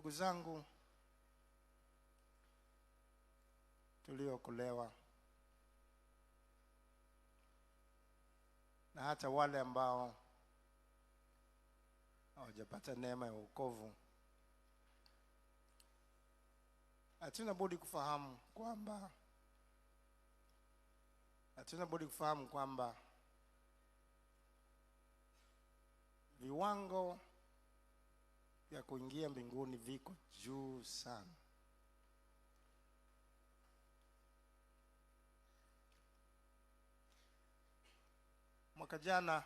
Ndugu zangu tuliokolewa na hata wale ambao hawajapata neema ya wokovu, hatuna budi kufahamu kwamba viwango vya kuingia mbinguni viko juu sana. Mwaka jana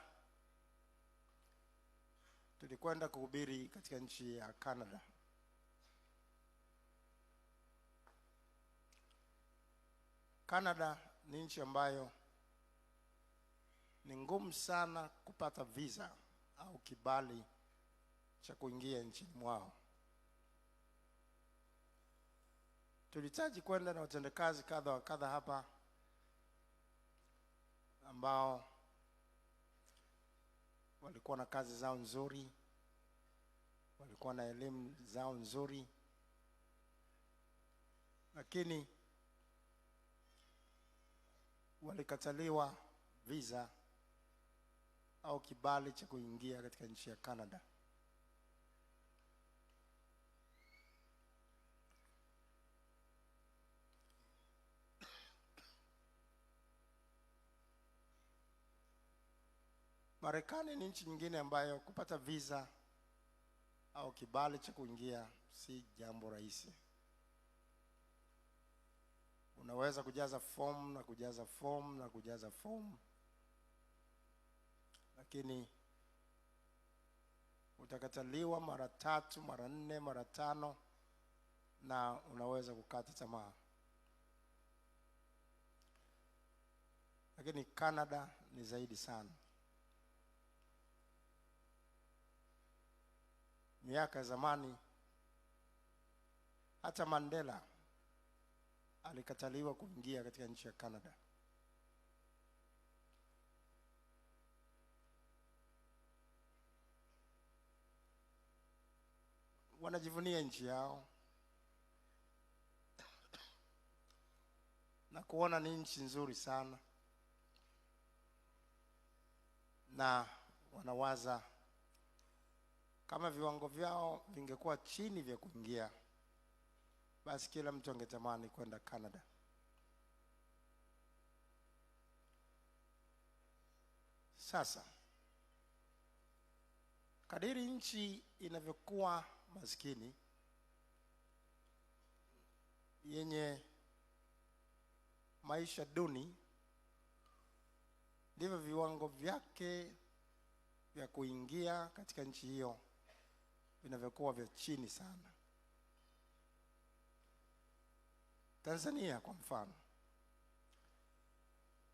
tulikwenda kuhubiri katika nchi ya Canada. Canada ni nchi ambayo ni ngumu sana kupata visa au kibali cha kuingia nchini mwao. Tulihitaji kwenda na watendakazi kadha wa kadha hapa ambao walikuwa na kazi zao nzuri, walikuwa na elimu zao nzuri, lakini walikataliwa visa au kibali cha kuingia katika nchi ya Canada. Marekani ni nchi nyingine ambayo kupata visa au kibali cha kuingia si jambo rahisi. Unaweza kujaza form, lakini utakataliwa mara 3, mara 4, mara 5 na unaweza kukata tamaa. Lakini Canada ni zaidi sana. Miaka ya zamani hata Mandela alikataliwa kuingia katika nchi ya Canada. Wanajivunia nchi yao na kuona ni nchi nzuri sana, na wanawaza kama viwango vyao vingekuwa chini vya kuingia, basi kila mtu angetamani kwenda Canada. Sasa kadiri nchi inavyokuwa maskini, yenye maisha duni, ndivyo viwango vyake vya kuingia katika nchi hiyo vinavyokuwa vya chini sana. Tanzania kwa mfano,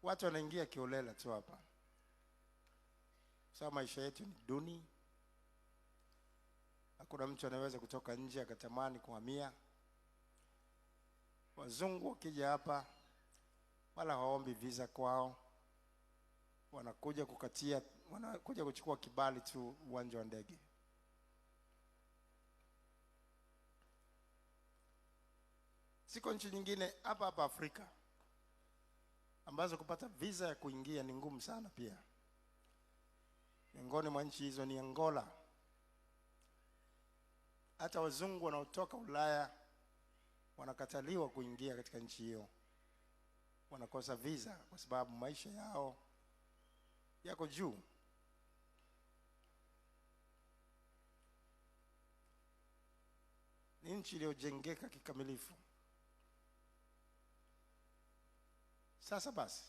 watu wanaingia kiolela tu hapa. Sababu maisha yetu ni duni. Hakuna mtu anaweza kutoka nje akatamani kuhamia. Wazungu wakija hapa wala hawaombi visa kwao. Wanakuja kuchukua kibali tu uwanja wa ndege. Siko nchi nyingine hapa Afrika ambazo kupata visa ya kuingia ni ngumu sana pia. Miongoni mwa nchi hizo ni Angola. Hata wazungu wanaotoka Ulaya wanakataliwa kuingia katika nchi hiyo. Wanakosa visa kwa sababu maisha yao yako juu. Ni nchi iliyojengeka kikamilifu. Sasa basi,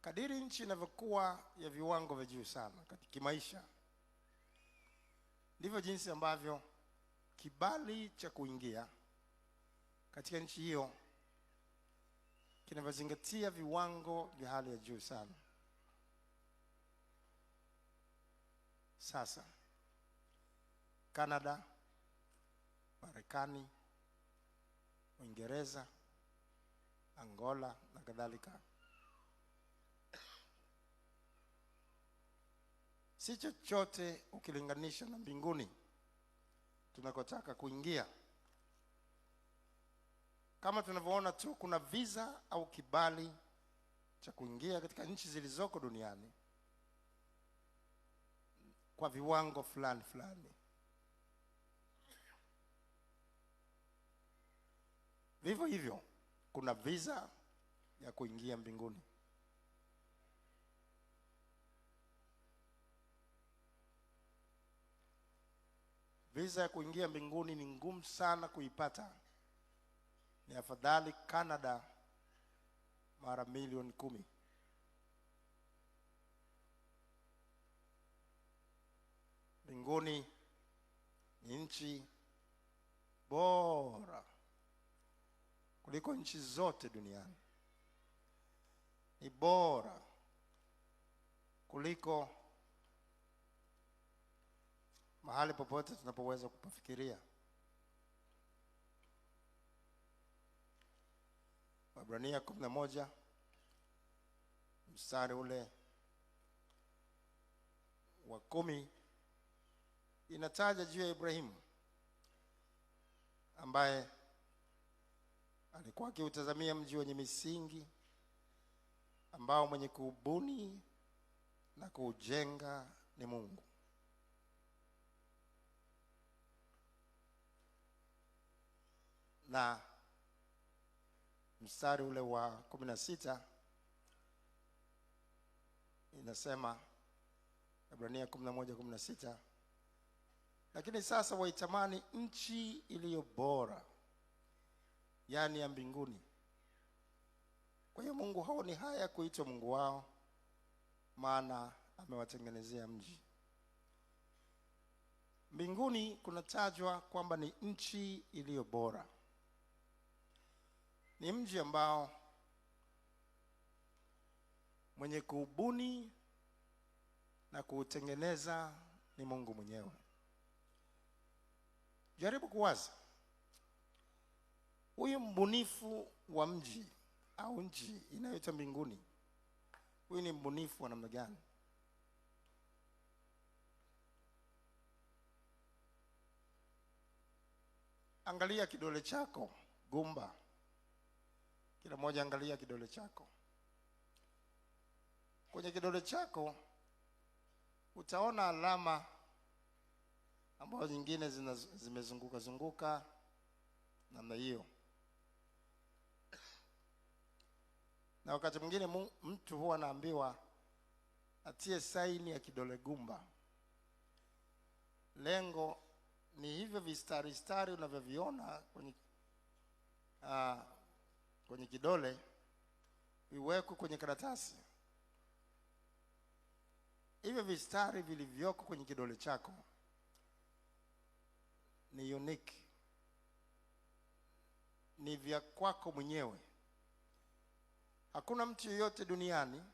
kadiri nchi inavyokuwa ya viwango vya juu sana katika maisha, ndivyo jinsi ambavyo kibali cha kuingia katika nchi hiyo kinavyozingatia viwango vya hali ya juu sana. Sasa Canada, Marekani, Uingereza, Angola na kadhalika, si chochote ukilinganisha na mbinguni. tunakotaka kuingia. Kama tunavyoona tu, kuna visa au kibali cha kuingia katika nchi zilizoko duniani kwa viwango fulani fulani. Vivyo hivyo kuna visa ya kuingia mbinguni. Visa ya kuingia mbinguni ni ngumu sana kuipata. Ni afadhali Canada mara milioni 10. Mbinguni ni nchi bora kuliko nchi zote duniani. Ni bora kuliko mahali popote tunapoweza kupafikiria. Waebrania 11 mstari ule wa 10 inataja juu ya Ibrahimu ambaye alikuwa akiutazamia mji wenye misingi, ambao mwenye kuubuni na kuujenga ni Mungu. Na mstari ule wa 16 inasema, Waebrania 11:16, lakini sasa waitamani nchi iliyo bora, yani ya mbinguni. Kwa hiyo Mungu haoni haya kuitwa Mungu wao, maana amewatengenezea mji. Mbinguni kunatajwa kwamba ni nchi iliyo bora. Ni mji ambao mwenye kuubuni na kuutengeneza ni Mungu mwenyewe. Jaribu kuwaza, huyu mbunifu wa mji au nchi inayoitwa mbinguni, huyu ni mbunifu wa namna gani? Angalia kidole chako gumba. Kila mmoja angalia kidole chako. Kwenye kidole chako utaona alama ambazo nyingine zimezunguka zunguka namna hiyo. Na wakati mwingine mtu huwa anaambiwa atie saini ya kidole gumba. Lengo ni hivyo vistari unavyoviona kwenye kidole viwekwe kwenye karatasi. Hivyo vistari vilivyoko kwenye kidole chako ni unique, ni vya kwako mwenyewe. Hakuna mtu yeyote duniani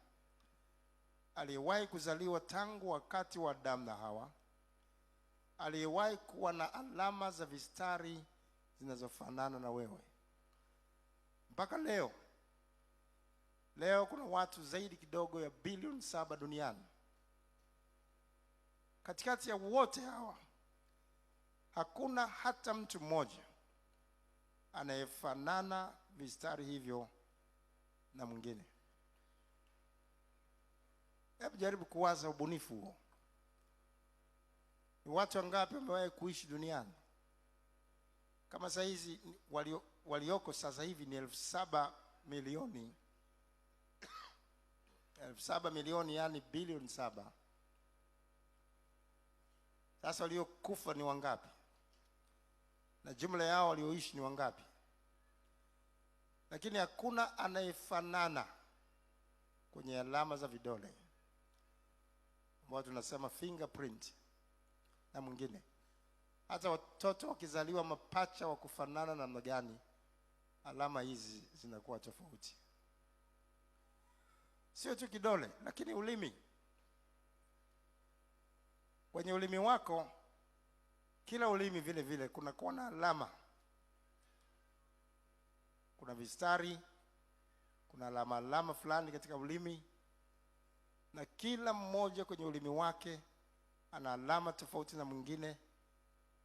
aliyewahi kuzaliwa tangu wakati wa Adamu na Hawa aliyewahi kuwa na alama za vistari zinazofanana na wewe. Mpaka leo kuna watu zaidi kidogo ya bilioni 7 duniani. Katikati ya wote hawa hakuna hata mtu mmoja anayefanana vistari hivyo na mwingine. Hebu jaribu kuwaza ubunifu huo. Ni watu wangapi wamewahi kuishi duniani? Kama saa hizi walioko sasa hivi ni 7 milioni. 7 milioni, yani bilioni 7. Sasa waliokufa ni wangapi? Na jumla yao walioishi ni wangapi? Lakini hakuna anayefanana kwenye alama za vidole, ambao tunasema fingerprint, na mwingine. Hata watoto wakizaliwa mapacha wa kufanana namna gani, alama hizi zinakuwa tofauti. Sio tu kidole, lakini ulimi. Kwenye ulimi wako, kila ulimi vile vile kunakuwa na alama. Kuna vistari, kuna alama fulani katika ulimi, na kila mmoja kwenye ulimi wake ana alama tofauti na mwingine,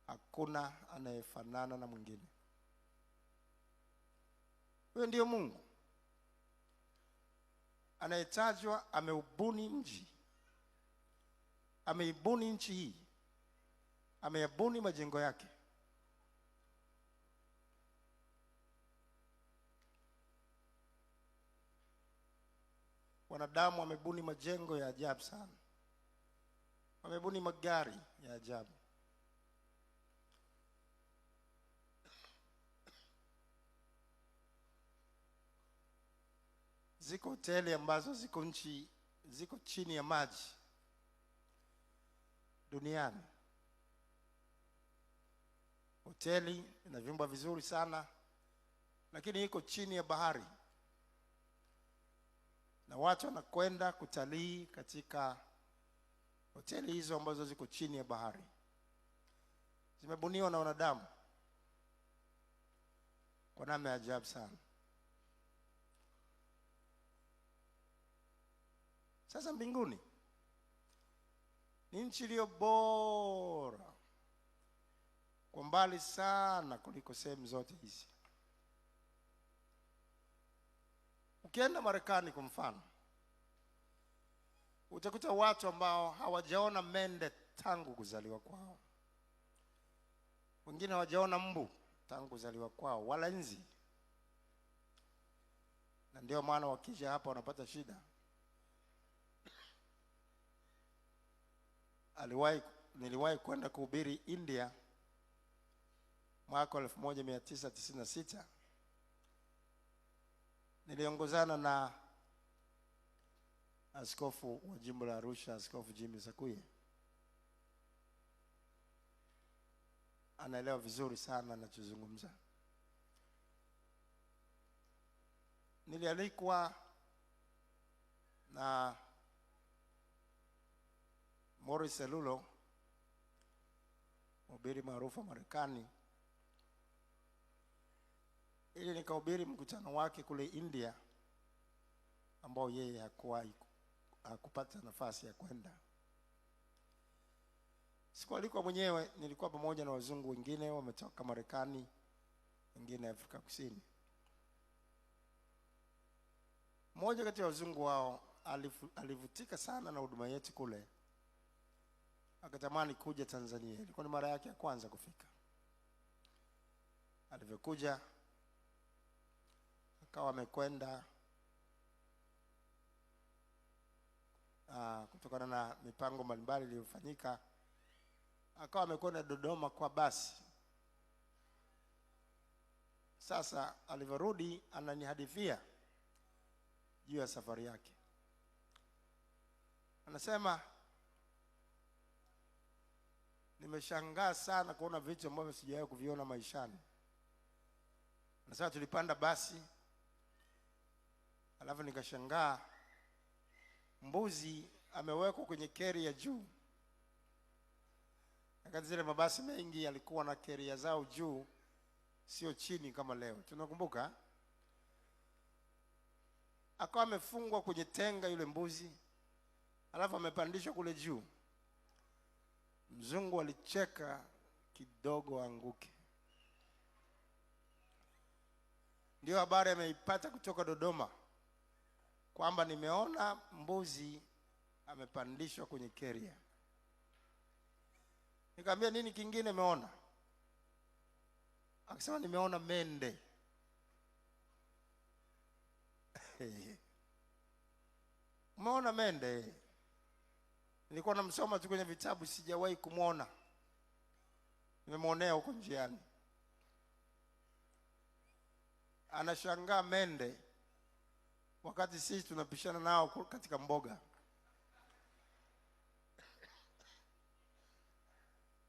Hakuna anayefanana na mwingine. Huyo ndio Mungu anayetajwa. Ameubuni mji, ameibuni nchi hii, ameyabuni majengo yake. Wanadamu wamebuni majengo ya ajabu sana, wamebuni magari ya ajabu. Ziko hoteli ambazo ziko chini ya maji duniani. Hoteli ina vyumba vizuri sana, lakini iko chini ya bahari, na watu wanakwenda kutalii katika hoteli hizo ambazo ziko chini ya bahari. Zimebuniwa na wanadamu kwa namna ya ajabu sana. Sasa mbinguni ni nchi iliyo bora kwa mbali sana kuliko sehemu zote hizi. Ukienda Marekani kwa mfano, utakuta watu ambao hawajaona mende tangu kuzaliwa kwao. Wengine hawajaona mbu tangu kuzaliwa kwao, wala nzi. Na ndio maana wakija hapa wanapata shida. Niliwahi kwenda kuhubiri India mwaka 1996. Niliongozana na askofu wa jimbo la Arusha, Askofu Jimmy Sakuye. Anaelewa vizuri sana ninachozungumza. Nilialikwa na Morris Celulo, mhubiri maarufu Marekani, ili nikahubiri mkutano wake kule India ambao yeye hakupata nafasi ya kwenda. Sikualikwa mwenyewe, nilikuwa pamoja na wazungu wengine wametoka Marekani, wengine Afrika Kusini. Mmoja kati ya wazungu wao alivutika sana na huduma yetu kule, akatamani kuja Tanzania. Ilikuwa ni mara yake ya kwanza kufika. Alivyokuja akawa amekwenda kutokana na mipango mbalimbali iliyofanyika, akawa amekwenda Dodoma kwa basi. Sasa alivyorudi ananihadithia juu ya safari yake. Anasema, nimeshangaa sana kuona vitu ambavyo sijawahi kuviona maishani. Anasema tulipanda basi, alafu nikashangaa mbuzi amewekwa kwenye carrier juu. Wakati zile mabasi mengi yalikuwa na carrier zao juu, sio chini kama leo. Tunakumbuka? Akawa amefungwa kwenye tenga yule mbuzi, alafu amepandishwa kule juu. Mzungu alicheka kidogo anguke. Ndio habari ameipata kutoka Dodoma kwamba nimeona mbuzi amepandishwa kwenye carrier. Nikamwambia, nini kingine umeona? Akasema, nimeona mende. Umeona mende? Nilikuwa namsoma tu kwenye vitabu, sijawahi kumuona. Nimemuonea huko njiani. Anashangaa mende wakati sisi tunapishana nao katika mboga.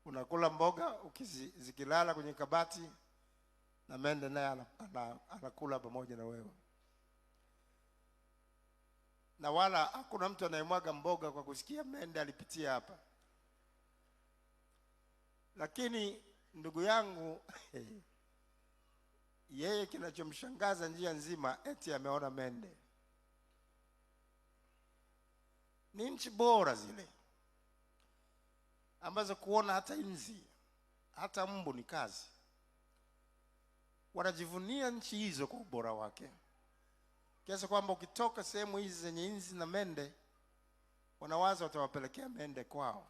Unakula mboga zikilala kwenye kabati, na mende naye anakula pamoja na wewe. Na wala hakuna mtu anayemwaga mboga kwa kusikia mende alipitia hapa. Lakini ndugu yangu yeye kinachomshangaza njia nzima eti ameona mende. Ni nchi bora zile ambazo kuona hata inzi hata mbu ni kazi. Wanajivunia nchi hizo kwa ubora wake, kiasi kwamba ukitoka sehemu hizi zenye inzi na mende, wanawaza watawapelekea mende kwao.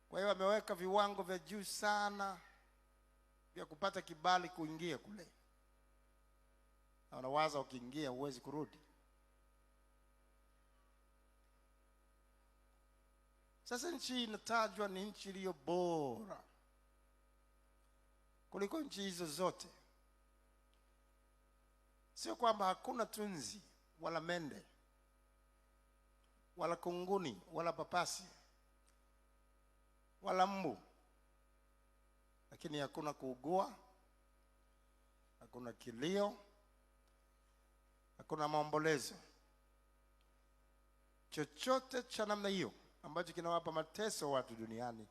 Kwa hiyo wameweka viwango vya juu sana vya kupata kibali kuingia kule, na wanawaza ukiingia huwezi kurudi. Sasa nchi inatajwa ni nchi iliyo bora kuliko nchi hizo zote. Sio kwamba hakuna tunzi wala mende wala kunguni wala papasi wala mbu, lakini hakuna kuugua, hakuna kilio, hakuna maombolezo. Chochote cha namna hiyo ambacho kinawapa mateso watu duniani,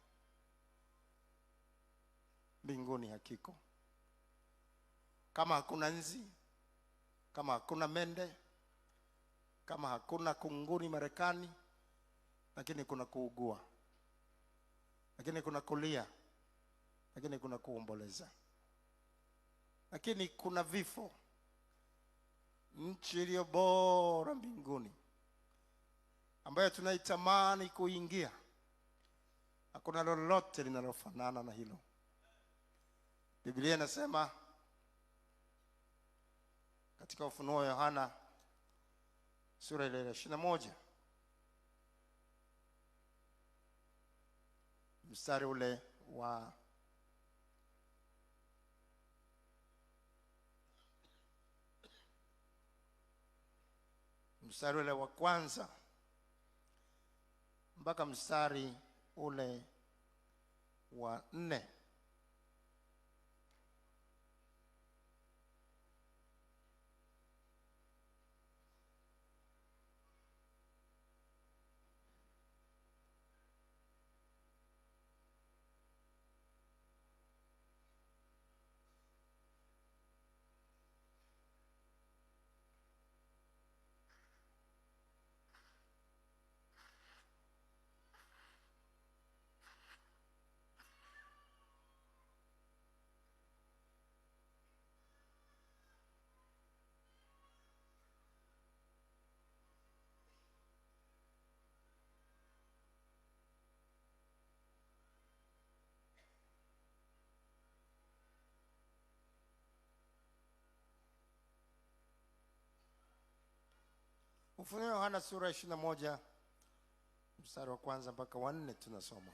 mbinguni hakiko. Kama hakuna nzi, kama hakuna mende, kama hakuna kunguni Marekani, lakini kuna kuugua, lakini kuna kulia, lakini kuna kuomboleza, lakini kuna vifo. Nchi iliyo bora mbinguni ambayo tunaitamani kuingia, hakuna lolote linalofanana na hilo. Biblia inasema katika Ufunuo wa Yohana sura ile ya 21 mstari ule wa kwanza mpaka mstari ule wa 4. Ufunuo wa Yohana sura ya 21 mstari wa kwanza mpaka wa 4 tunasoma.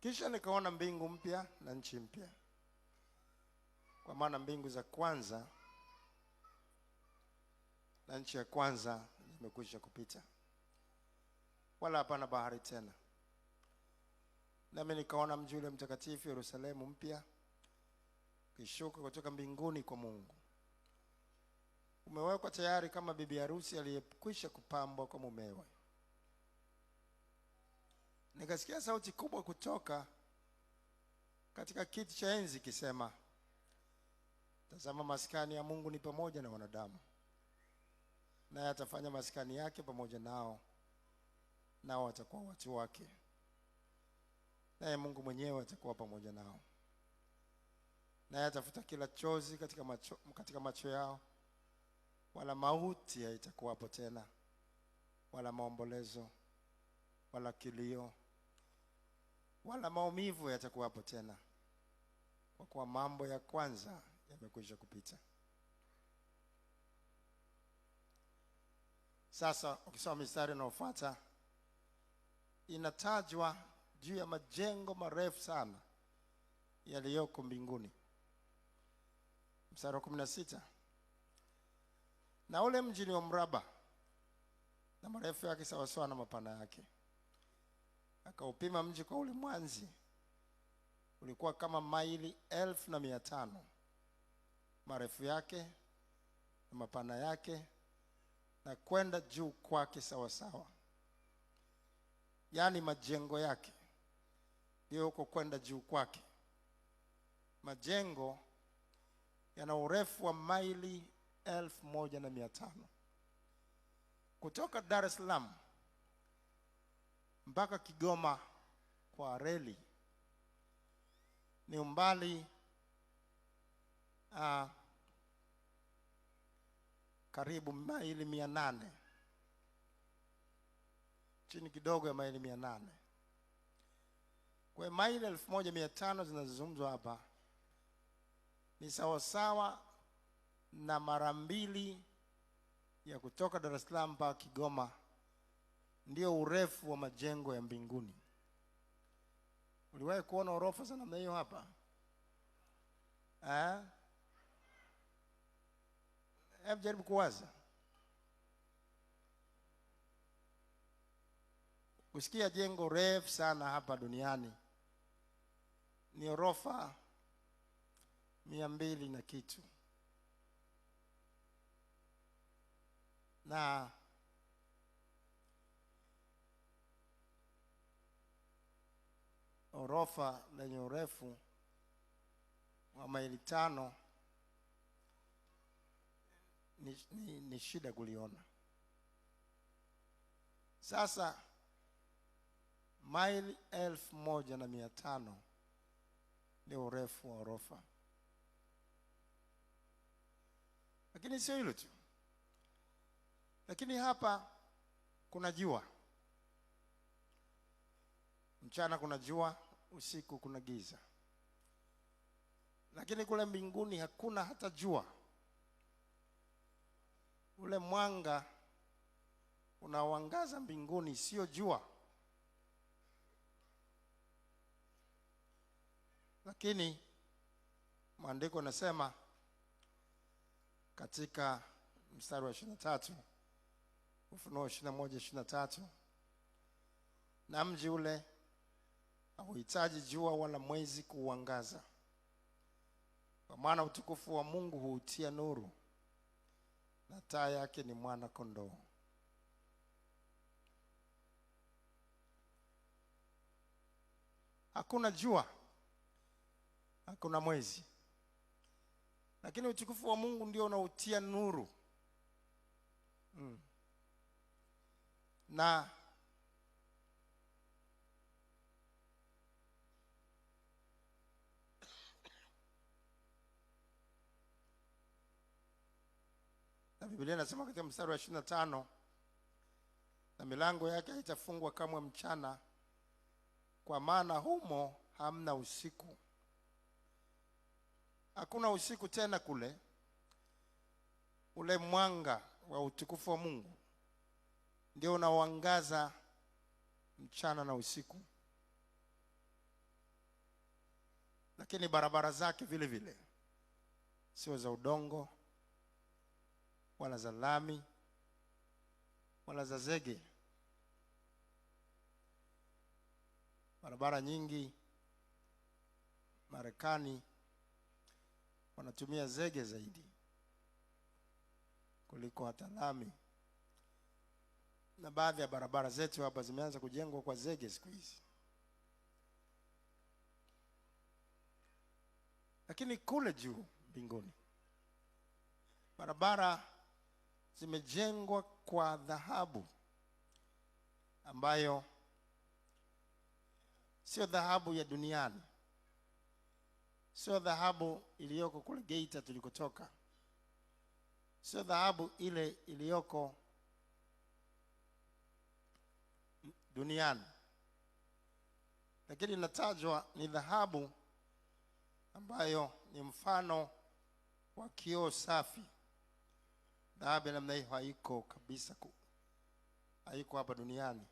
Kisha nikaona mbingu mpya na nchi mpya, kwa maana mbingu za kwanza na nchi ya kwanza zimekwisha kupita, wala hapana bahari tena. Nami nikaona mji ule mtakatifu Yerusalemu mpya ukishuka kutoka mbinguni kwa Mungu, umewekwa tayari kama bibi harusi aliyekwisha kupambwa kwa mumewe. Nikasikia sauti kubwa kutoka katika kiti cha enzi kisema, tazama, maskani ya Mungu ni pamoja na wanadamu, naye atafanya maskani yake pamoja nao, nao watakuwa watu wake, naye Mungu mwenyewe atakuwa pamoja nao. Naye atafuta kila chozi katika macho yao, wala mauti haitakuwapo tena, wala maombolezo, wala kilio, wala maumivu yatakuwapo tena, kwa kuwa mambo ya kwanza yamekwisha kupita. Sasa ukisoma mistari inayofuata, inatajwa juu ya majengo marefu sana yaliyoko mbinguni. Mstari wa 16, na ule mji ni wa mraba, na marefu yake sawasawa na mapana yake. Akaupima mji kwa ule mwanzi, ulikuwa kama maili 1,500 marefu yake na mapana yake, na kwenda juu kwake sawasawa. Yaani majengo yake ndio huko kwenda juu kwake. Majengo yana urefu wa maili 1,500 Kutoka Dar es Salaam mpaka Kigoma kwa reli ni umbali karibu maili 800, chini kidogo ya maili 800. Kwa maili 1500 zinazozungumzwa hapa ni sawasawa na mara 2 ya kutoka Dar es Salaam mpaka Kigoma. Ndio urefu wa majengo ya mbinguni. Uliwahi kuona orofa za namna hiyo hapa? Hebu jaribu kuwaza. Kusikia jengo refu sana hapa duniani ni orofa 200 na kitu. Na orofa lenye urefu wa maili 5 ni shida kuliona. Sasa maili 1500 ni urefu wa orofa. Lakini sio hilo tu. Lakini hapa kuna jua. Mchana kuna jua, usiku kuna giza. Lakini kule mbinguni hakuna hata jua. Ule mwanga unaoangaza mbinguni sio jua. Lakini maandiko yanasema katika mstari wa 23, Ufunuo 21:23, na mji ule hauhitaji jua wala mwezi kuuangaza, kwa maana utukufu wa Mungu huutia nuru, na taa yake ni mwana kondoo. Hakuna jua, hakuna mwezi, lakini utukufu wa Mungu ndio unautia nuru. Na Biblia inasema katika mstari wa 25, na milango yake haitafungwa kamwe mchana, kwa maana humo hamna usiku. Hakuna usiku tena kule. Ule mwanga wa utukufu wa Mungu ndio unaoangaza mchana na usiku. Lakini barabara zake vile vile sio za udongo wala za lami wala za zege. Barabara nyingi Marekani wanatumia zege zaidi kuliko hata lami. Na baadhi ya barabara zetu hapa zimeanza kujengwa kwa zege siku hizi. Lakini kule juu mbinguni barabara zimejengwa kwa dhahabu, ambayo sio dhahabu ya duniani, sio dhahabu iliyoko kule Geita tulikotoka, sio dhahabu ile iliyoko duniani. Lakini inatajwa ni dhahabu ambayo ni mfano wa kioo safi. Dhahabu namna hiyo haiko kabisa, haiko hapa duniani.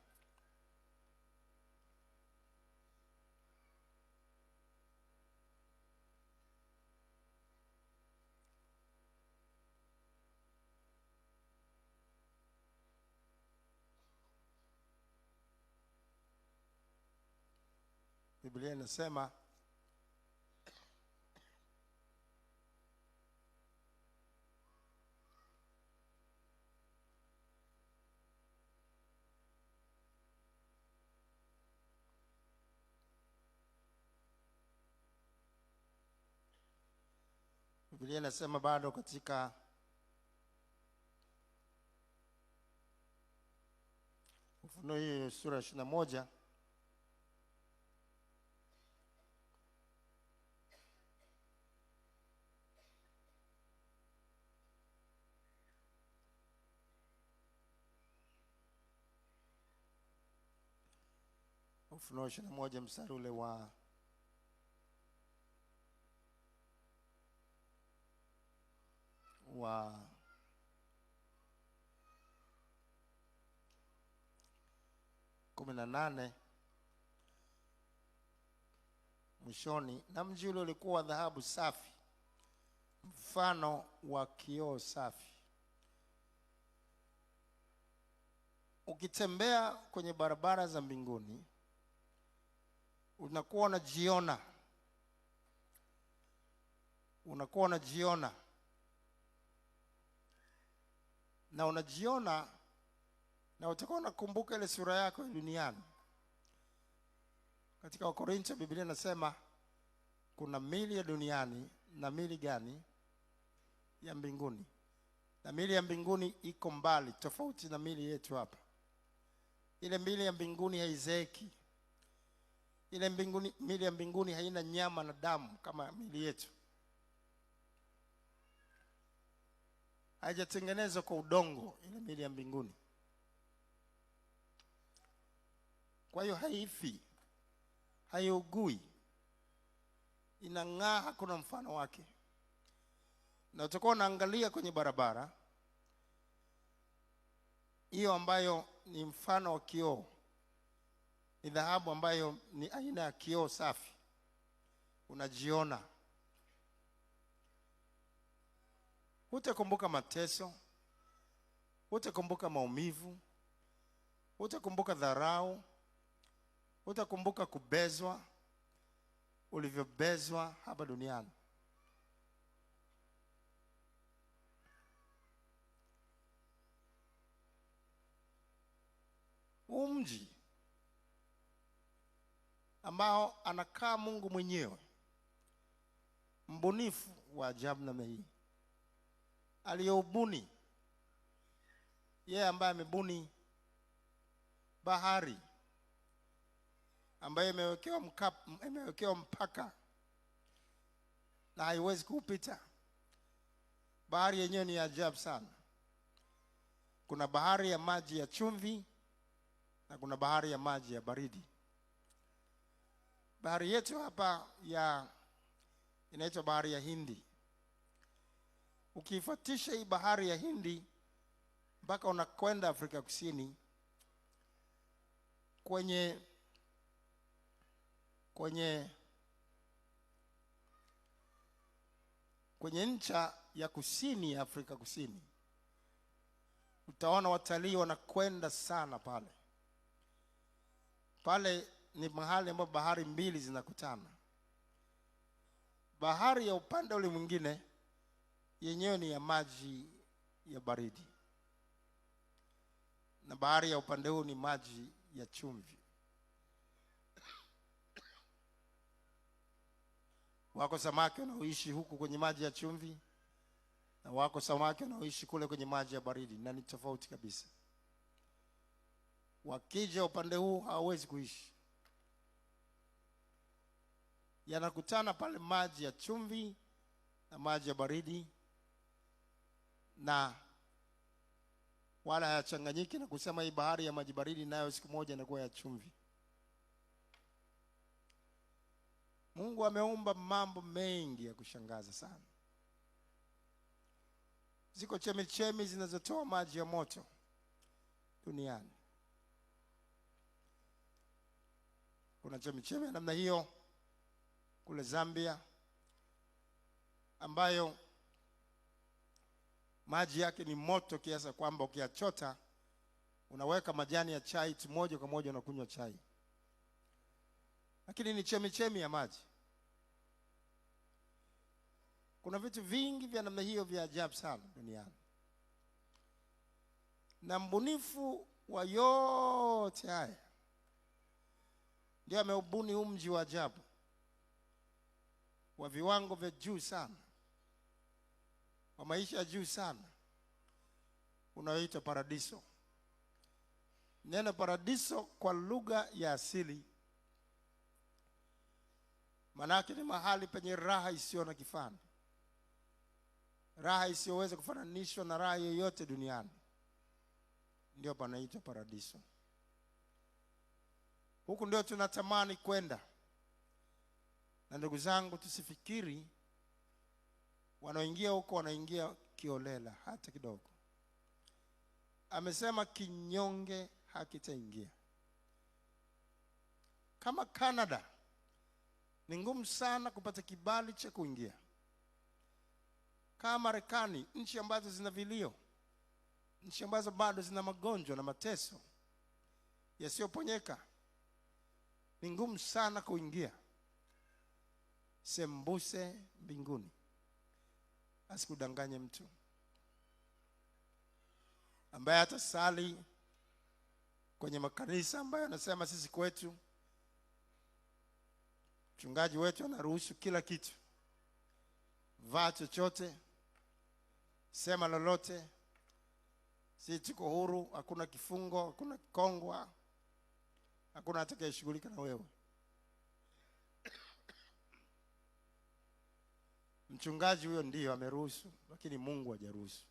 Biblia inasema Biblia inasema bado katika Ufunuo hii sura ya 21 Ufunuo 21 mstari ule wa wa 18 mwishoni. Na mji ule ulikuwa wa dhahabu safi, mfano wa kioo safi. Ukitembea kwenye barabara za mbinguni, unakuwa unajiona na utakuwa unakumbuka ile sura yako ya duniani. Katika Wakorintho Biblia inasema kuna mili ya duniani na mili gani? Ya mbinguni. Na mili ya mbinguni iko mbali, tofauti na mili yetu hapa. Ile mili ya mbinguni haizeeki. Ile mili ya mbinguni haina nyama na damu kama mili yetu. Haijatengenezwa kwa udongo ile mili ya mbinguni. Kwa hiyo haifi, haiugui, inang'aa, hakuna mfano wake. Na utakuwa unaangalia kwenye barabara hiyo ambayo ni mfano wa kioo, ni dhahabu ambayo ni aina ya kioo safi. Unajiona, utakumbuka mateso, utakumbuka maumivu, utakumbuka dharau, utakumbuka kubezwa, ulivyobezwa hapa duniani. Mji ambao anakaa Mungu mwenyewe, mbunifu wa ajabu na hii, aliyeubuni, yeye ambaye amebuni bahari ambayo imewekewa mpaka na haiwezi kupita. Bahari yenyewe ni ajabu sana. Kuna bahari ya maji ya chumvi na kuna bahari ya maji ya baridi. Bahari yetu hapa inaitwa bahari ya Hindi. Ukifuatisha hii bahari ya Hindi mpaka unakwenda Afrika Kusini, kwenye ncha ya kusini ya Afrika Kusini, utaona watalii wanakwenda sana pale. Pale ni mahali ambapo bahari mbili zinakutana. Bahari ya upande ule mwingine yenyewe ni ya maji ya baridi, na bahari ya upande huu ni maji ya chumvi. Wako samaki wanaoishi huku kwenye maji ya chumvi, na wako samaki wanaoishi kule kwenye maji ya baridi, na ni tofauti kabisa. Wakija upande huu hawawezi kuishi. Yanakutana pale maji ya chumvi na maji ya baridi, na wala hayachanganyiki na kusema hii bahari ya maji baridi nayo siku moja inakuwa ya chumvi. Mungu ameumba mambo mengi ya kushangaza sana. Ziko chemichemi zinazotoa maji ya moto duniani. Kuna chemichemi ya namna hiyo kule Zambia, ambayo maji yake ni moto kiasi kwamba ukiyachota unaweka majani ya chai tu, moja kwa moja unakunywa chai. Lakini ni chemichemi ya maji. Kuna vitu vingi vya namna hiyo vya ajabu sana duniani. Na mbunifu wa yote haya ndiye ameubuni mji wa ajabu wa viwango vya juu sana, wa maisha ya juu sana, unaoitwa paradiso. Neno paradiso kwa lugha ya asili manake ni mahali penye raha isiyo na kifani, raha isiyoweza kufananishwa na raha yoyote duniani, ndio panaitwa paradiso. Huku ndio tunatamani kwenda. Na ndugu zangu, tusifikiri wanaoingia huko wanaingia kiolela hata kidogo. Amesema kinyonge hakitaingia. Kama Canada ni ngumu sana kupata kibali cha kuingia. Kama Marekani, nchi ambazo zina vilio, nchi ambazo bado zina magonjwa na mateso yasiyoponyeka, ni ngumu sana kuingia. Sembuse mbinguni. Asikudanganye mtu ambaye atasali kwenye makanisa ambayo anasema sisi kwetu mchungaji wetu anaruhusu kila kitu. Vaa chochote, sema lolote, sisi tuko huru, hakuna kifungo, hakuna kongwa, hakuna atakayeshughulika na wewe. Mchungaji huyo ndiyo ameruhusu, lakini Mungu hajaruhusu.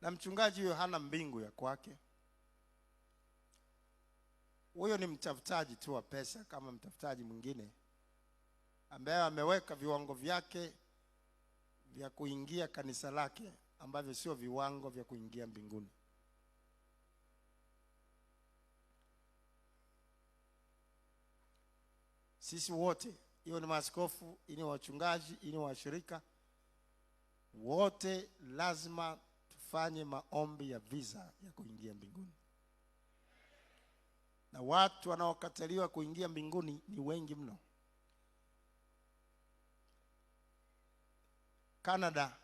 Na mchungaji huyo hana mbingu ya kwake. Huyo ni mtafutaji tu wa pesa kama mtafutaji mwingine ambaye ameweka viwango vyake vya kuingia kanisa lake ambavyo sio viwango vya kuingia mbinguni. Sisi wote, hiyo ni maaskofu, ni wachungaji, ni washirika, wote lazima tufanye maombi ya visa ya kuingia mbinguni. Na watu wanaokataliwa kuingia mbinguni ni wengi mno. Canada,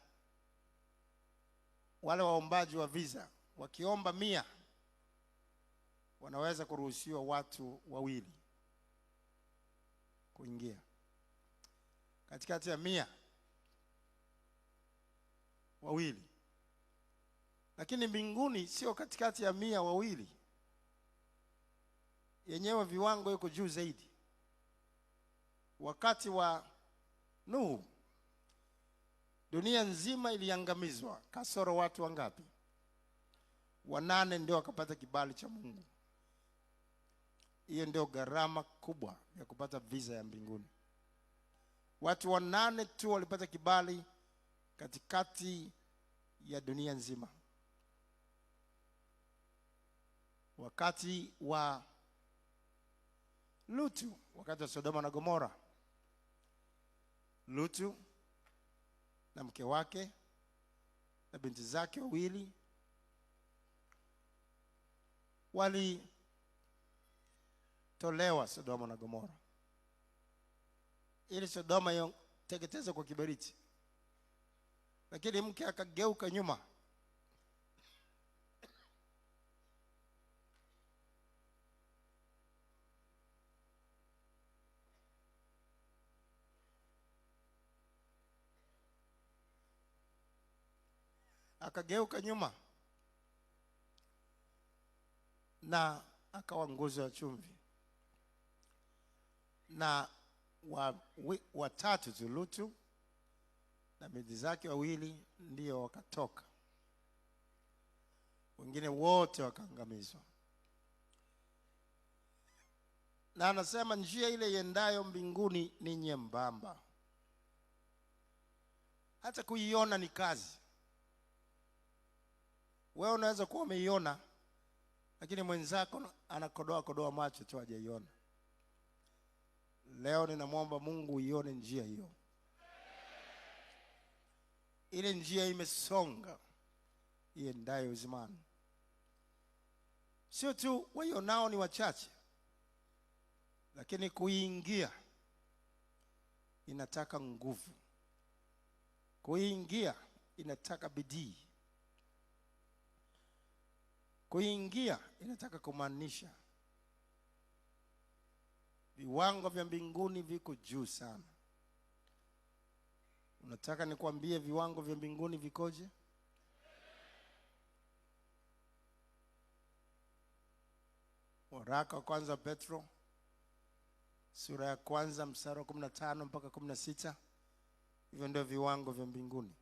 wale waombaji wa visa wakiomba 100 wanaweza kuruhusiwa watu 2 kuingia. Katikati ya 100 2. Lakini mbinguni sio katikati ya 100 2. Yenyewe viwango yuko juu zaidi. Wakati wa Nuhu, dunia nzima iliangamizwa kasoro watu wangapi? 8 ndio wakapata kibali cha Mungu. Hiyo ndio gharama kubwa ya kupata visa ya mbinguni. Watu 8 tu walipata kibali katikati ya dunia nzima. Wakati wa Lutu, wakati wa Sodoma na Gomora, Lutu na mke wake na binti zake 2 walitolewa Sodoma na Gomora, ili Sodoma yoteketezwe kwa kiberiti. Lakini mke akageuka nyuma, na akawa nguzo ya chumvi. Na watatu tu, Lutu na binti zake 2 ndio wakatoka. Wengine wote wakaangamizwa. Na anasema njia ile iendayo mbinguni ni nyembamba. Hata kuiona ni kazi. Wewe unaweza kuwa umeiona, lakini mwenzako anakodoa macho tu hajaiona. Leo ninamwomba Mungu uione njia hiyo. Ile njia imesonga iendayo uzimani. Sio tu waionao ni wachache, lakini kuingia inataka nguvu. Kuingia inataka bidii. Kuingia inataka kumaanisha. Viwango vya mbinguni viko juu sana. Unataka nikwambie viwango vya mbinguni vikoje? Waraka wa kwanza Petro sura ya kwanza mstari wa 15 mpaka 16. Hivyo ndio viwango vya mbinguni.